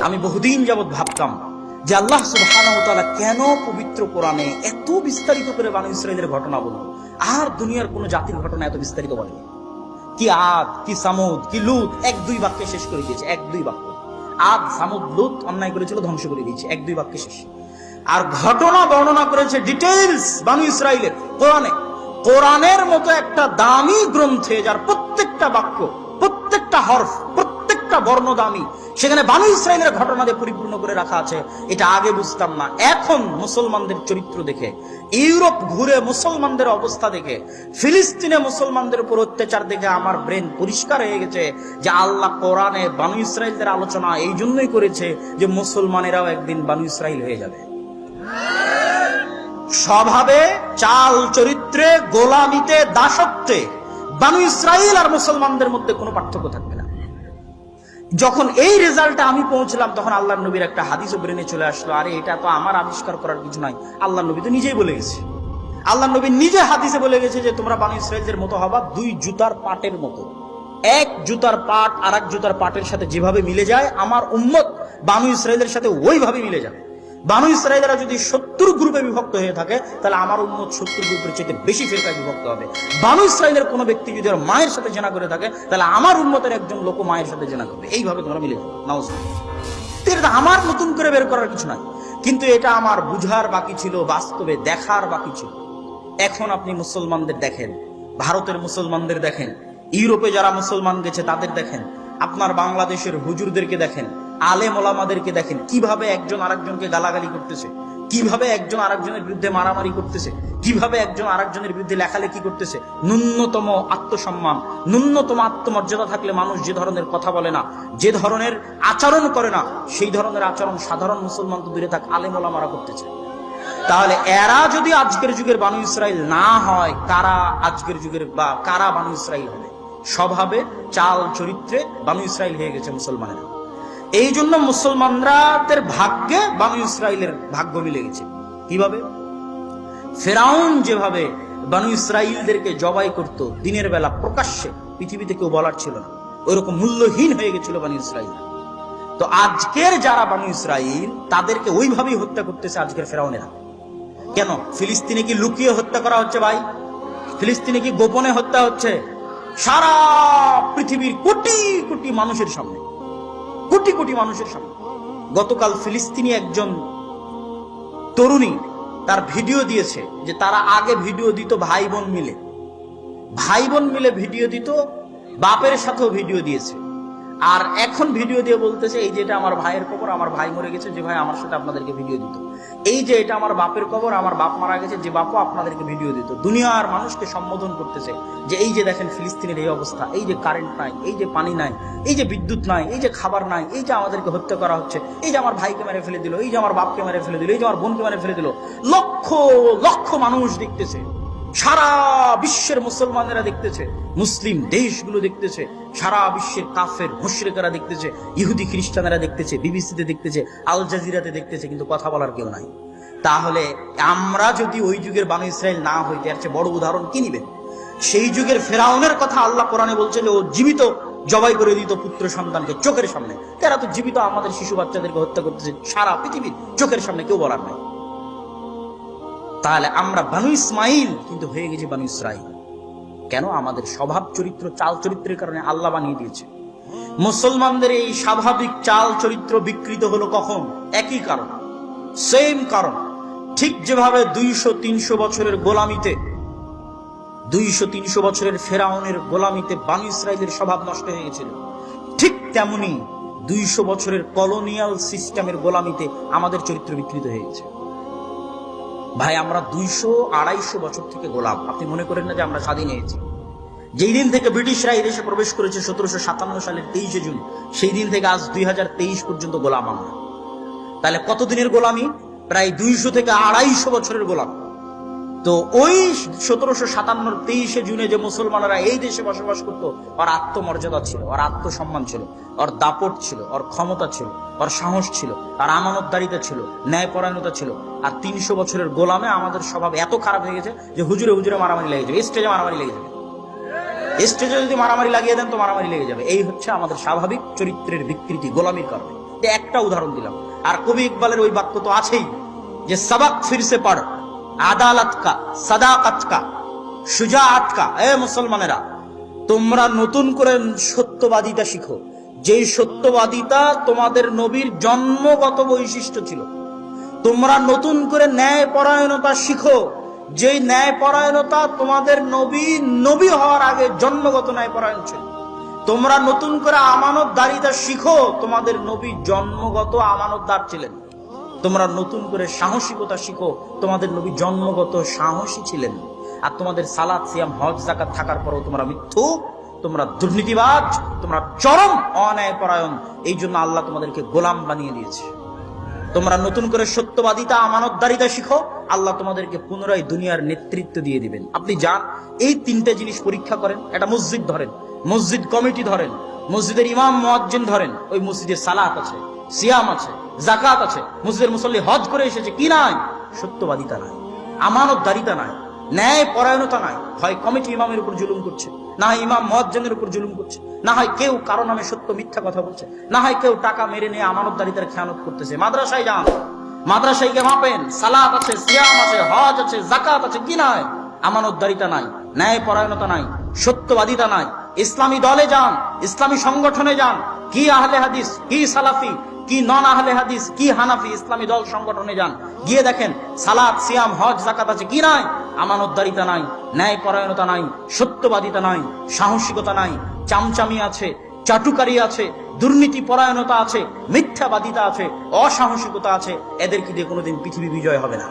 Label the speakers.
Speaker 1: আমি বহুদিন যাবৎ ভাবতাম যে আল্লাহ সুবহানাহু ওয়া তাআলা কেন পবিত্র কোরআনে এত বিস্তারিত করে বনী ইসরাঈলের ঘটনা বলল, আর দুনিয়ার কোন জাতির ঘটনা এত বিস্তারিত বলেনি। কি আদ, কি সামুদ, কি লুত, এক দুই বাক্যে শেষ করে দিয়েছে। এক দুই বাক্য। আদ, সামুদ, লুত অন্যায় করেছিল, ধ্বংস করে দিয়েছে, এক দুই বাক্যে শেষ। আর ঘটনা বর্ণনা করেছে ডিটেইলস বনী ইসরাঈলের কোরআনে। কোরআনের মতো একটা দামি গ্রন্থে যার প্রত্যেকটা বাক্য, প্রত্যেকটা হরফ, প্রত্যেকটা বর্ণ দামি, সেখানে বনী ইসরাঈলের ঘটনা দিয়ে পরিপূর্ণ করে রাখা আছে। এটা আগে বুঝতাম না। এখন মুসলমানদের চরিত্র দেখে, ইউরোপ ঘুরে মুসলমানদের অবস্থা দেখে, ফিলিস্তিনে মুসলমানদের উপর অত্যাচার দেখে আমার ব্রেন পরিষ্কার হয়ে গেছে যে আল্লাহ কোরআনে বনী ইসরাঈলদের আলোচনা এই জন্যই করেছে যে মুসলমানেরাও একদিন বনী ইসরাঈল হয়ে যাবে। স্বভাবে, চাল চরিত্রে, গোলামিতে, দাসত্বে বনী ইসরাঈল আর মুসলমানদের মধ্যে কোনো পার্থক্য থাকবে না। যখন এই রেজাল্টে আমি পৌঁছলাম, তখন আল্লাহর নবীর একটা হাদিসও ব্রেনে চলে আসলো, আরে এটা তো আমার আবিষ্কার করার কিছু নাই, আল্লাহর নবী তো নিজেই বলে গেছে। আল্লাহর নবী নিজে হাদিসে বলে গেছে যে তোমরা বনী ইসরাঈলদের মতো হবা দুই জুতার পাটের মতো। এক জুতার পাট আর এক জুতার পাটের সাথে যেভাবে মিলে যায়, আমার উম্মত বনী ইসরাঈলের সাথে ওইভাবে মিলে যাবে। বনী ইসরাঈলরা যদি 70 গ্রুপে বিভক্ত হয়ে থাকে, তাহলে আমার উম্মত 70 গ্রুপের চেয়ে বেশি ফিরকায় বিভক্ত হবে। বনী ইসরাঈলের কোন ব্যক্তি যদি ওর মায়ের সাথে জেনা করে থাকে, তাহলে আমার উম্মতের একজন লোক মায়ের সাথে জেনা করবে। এইভাবে তোমরা মিলে যাবে। নাউজুবিল্লাহ। আমার নতুন করে বের করার কিছু নাই, কিন্তু এটা আমার বুঝার বাকি ছিল, বাস্তবে দেখার বাকি ছিল। এখন আপনি মুসলমানদের দেখেন, ভারতের মুসলমানদের দেখেন, ইউরোপে যারা মুসলমান গেছে তাদের দেখেন, আপনার বাংলাদেশের হুজুরদেরকে দেখেন, আলেম ওলামাদেরকে দেখেন, কিভাবে একজন আরেকজনকে গালাগালি করতেছে, কিভাবে একজন আরেকজনের বিরুদ্ধে মারামারি করতেছে, কিভাবে একজন আরেকজনের বিরুদ্ধে লেখালেখি করতেছে। ন্যূনতম আত্মসম্মান, ন্যূনতম আত্মমর্যাদা থাকলে মানুষ যে ধরনের কথা বলে না, যে ধরনের আচরণ করে না, সেই ধরনের আচরণ সাধারণ মুসলমান তো দূরে থাক, আলেম ওলামারা করতেছে। তাহলে এরা যদি আজকের যুগের বনী ইসরাঈল না হয়, কারা আজকের যুগের বা কারা বনী ইসরাঈল হবে? স্বভাবে, চাল চরিত্রে বনী ইসরাঈল হয়ে গেছে মুসলমানেরা। এই জন্য মুসলমানদের ভাগ্যে বনী ইসরাঈলের ভাগ্য মিলে গেছে। কিভাবে? ফেরাউন যেভাবে বনী ইসরাঈলদেরকে জবাই করত দিনের বেলা প্রকাশ্যে, পৃথিবীতে কেউ বলার ছিল না, ওইরকম মূল্যহীন হয়ে গেছিল বনী ইসরাঈল। তো আজকের যারা বনী ইসরাঈল, তাদেরকে ওইভাবেই হত্যা করতেছে আজকের ফেরাউনেরা। কেন? ফিলিস্তিনে কি লুকিয়ে হত্যা করা হচ্ছে ভাই? ফিলিস্তিনে কি গোপনে হত্যা হচ্ছে? সারা পৃথিবীর কোটি কোটি মানুষের সামনে, কোটি কোটি মানুষের সামনে। গতকাল ফিলিস্তিনি একজন তরুণী তার ভিডিও দিয়েছে যে তারা আগে ভিডিও দিত ভাই বোন মিলে ভিডিও দিত, বাপের সাথেও ভিডিও দিয়েছে। আর এখন ভিডিও দিয়ে বলতেছে এই যে এটা আমার ভাইয়ের কবর, আমার ভাই মরে গেছে, যে ভাই আমার সাথে আপনাদেরকে ভিডিও দিত। এই যে এটা আমার বাপের কবর, আমার বাপ মারা গেছে, যে বাপও আপনাদেরকে ভিডিও দিত। দুনিয়ার মানুষকে সম্বোধন করতেছে যে এই যে দেখেন ফিলিস্তিনের এই অবস্থা, এই যে কারেন্ট নাই, এই যে পানি নাই, এই যে বিদ্যুৎ নাই, এই যে খাবার নাই, এই যে আমাদেরকে হত্যা করা হচ্ছে, এই যে আমার ভাইকে মেরে ফেলে দিল, এই যে আমার বাপকে মেরে ফেলে দিল, এই যে আমার বোনকে মেরে ফেলে দিল। লক্ষ লক্ষ মানুষ দেখতেছে, সারা বিশ্বের মুসলমানেরা দেখতেছে, মুসলিম দেশগুলো দেখতেছে, সারা বিশ্বের কাফের মুশরিকরা দেখতেছে, ইহুদি খ্রিস্টানেরা দেখতেছে, বিবিসিতে দেখতেছে, আল জাজিরাতে দেখতেছে, কিন্তু কথা বলার কেউ নাই। তাহলে আমরা যদি ওই যুগের বনী ইসরাঈল না হইতে, এর চেয়ে বড় উদাহরণ কি নিবেন? সেই যুগের ফেরাউনের কথা আল্লাহ কোরআনে বলছে যে ও জীবিত জবাই করে দিত পুত্র সন্তানকে চোখের সামনে। তারা তো জীবিত আমাদের শিশু বাচ্চাদেরকে হত্যা করতেছে সারা পৃথিবীর চোখের সামনে, কেউ বলার নাই। তাহলে আমরা বনী ইসমাইল কিন্তু হয়ে গেছি বনী ইসরাঈল। কেন? আমাদের স্বভাব চরিত্র, চাল চরিত্রের কারণে আল্লাহ বানিয়ে দিয়েছে। মুসলমানদের এই স্বাভাবিক চাল চরিত্র বিকৃত হলো কখন? একই কারণ, সেম কারণ। ঠিক যেভাবে 200-300 বছরের গোলামিতে, 200-300 বছরের ফেরাউনের গোলামিতে বনী ইসরাঈলের স্বভাব নষ্ট হয়ে গেছিল, ঠিক তেমনি 200 বছরের কলোনিয়াল সিস্টেমের গোলামিতে আমাদের চরিত্র বিকৃত হয়ে গেছে। ভাই আমরা 200-250 বছর থেকে গোলাম। আপনি মনে করেন না যে আমরা স্বাধীন হয়েছি? যেই দিন থেকে ব্রিটিশরা এই দেশে প্রবেশ করেছে 1757 সালের 23 জুন, সেই দিন থেকে আজ 2023 পর্যন্ত গোলাম আমরা। তাহলে কত দিনের গোলামি? প্রায় 200 থেকে 250 বছরের গোলাম। তো ওই 1757 23 জুনে যে মুসলমানরা এই দেশে বসবাস করতো, ওর আত্মমর্যাদা ছিল, ওর আত্মসম্মান ছিল, ওর দাপট ছিল, ওর ক্ষমতা ছিল, ওর সাহস ছিল, আর আমানতদারিতা ছিল, ন্যায়পরায়ণতা ছিল। আর 300 বছরের গোলামে আমাদের স্বভাব এত খারাপ হয়ে গেছে যে হুজুরে হুজুরে মারামারি লেগে যাবে, স্টেজে মারামারি লেগে যাবে, স্টেজে যদি মারামারি লাগিয়ে দেন তো মারামারি লেগে যাবে। এই হচ্ছে আমাদের স্বাভাবিক চরিত্রের বিকৃতি, গোলামির কারণে। একটা উদাহরণ দিলাম। আর কবি ইকবালের ওই বাক্য তো আছেই যে সবক ফিরসে পড়, আদালত কা, সাদাকত কা, শুজাআত কা। এ মুসলমানেরা, তোমরা নতুন করে সত্যবাদিতা শিখো, যেই সত্যবাদিতা তোমাদের নবীর জন্মগত বৈশিষ্ট্য ছিল। তোমরা নতুন করে ন্যায় পরায়ণতা শিখো, যেই ন্যায় পরায়ণতা তোমাদের নবী হওয়ার আগে জন্মগত ন্যায় পরায়ণ ছিল। তোমরা নতুন করে আমানতদারিতা শিখো, তোমাদের নবী জন্মগত আমানতদার ছিলেন। তোমরা নতুন করে সাহসিকতা শিখো, তোমাদের নবী জন্মগত সাহসী ছিলেন। আর তোমাদের সালাত, সিয়াম, হজ, যাকাত থাকার পরেও তোমরা মিথ্যুক, তোমরা দুর্নীতিবাজ, তোমরা চরম অন্যায় পরায়ণ। এই জন্য আল্লাহ তোমাদেরকে গোলাম বানিয়ে দিয়েছে। তোমরা নতুন করে সত্যবাদিতা, আমানতদারিতা শিখো, আল্লাহ তোমাদেরকে পুনরায় দুনিয়ার নেতৃত্ব দিয়ে দিবেন। আপনি যান, এই তিনটে জিনিস পরীক্ষা করেন। একটা মসজিদ ধরেন, মসজিদ কমিটি ধরেন, মসজিদের ইমাম মুয়াজ্জিন ধরেন, ওই মসজিদে সালাত আছে, সিয়াম আছে, যাকাত আছে, মসজিদের মুসল্লি হজ করে এসেছে, কি নাই? সত্যবাদিতা নাই, আমানতদারিতা নাই, ন্যায় পরায়ণতা নাই। হয় কমিটি ইমামের উপর জুলুম করছে, না হয় ইমাম মুয়াজ্জিনের উপর জুলুম করছে, না হয় কেউ কারো নামে সত্য মিথ্যা কথা বলছে, না হয় কেউ টাকা মেরে নিয়ে আমানতদারিতার খেয়ানত করতেছে। মাদ্রাসায় যান, মাদ্রাসায় গিয়ে মাপেন, সালাত আছে, সিয়াম আছে, হজ আছে, যাকাত আছে, কি নাই? আমানতদারিতা নাই, ন্যায় পরায়ণতা নাই, সত্যবাদিতা নাই। ইসলামী দলে যান, ইসলামী সংগঠনে যান, কি আহলে হাদিস, কি সালাফি, কি নন আহলে হাদিস, কি হানাফি, ইসলামী দল সংগঠনে যান, গিয়ে দেখেন সালাত, সিয়াম, হজ, যাকাত আছে, কি নাই? আমানতদারিতা নাই, ন্যায় পরায়ণতা নাই, সত্যবাদিতা নাই, সাহসিকতা নাই, চামচামি আছে, চাটুকারি আছে, দুর্নীতি পরায়ণতা আছে, মিথ্যাবাদিতা আছে, অসাহসিকতা আছে। এদেরকে দিয়ে কোনোদিন পৃথিবী বিজয় হবে না।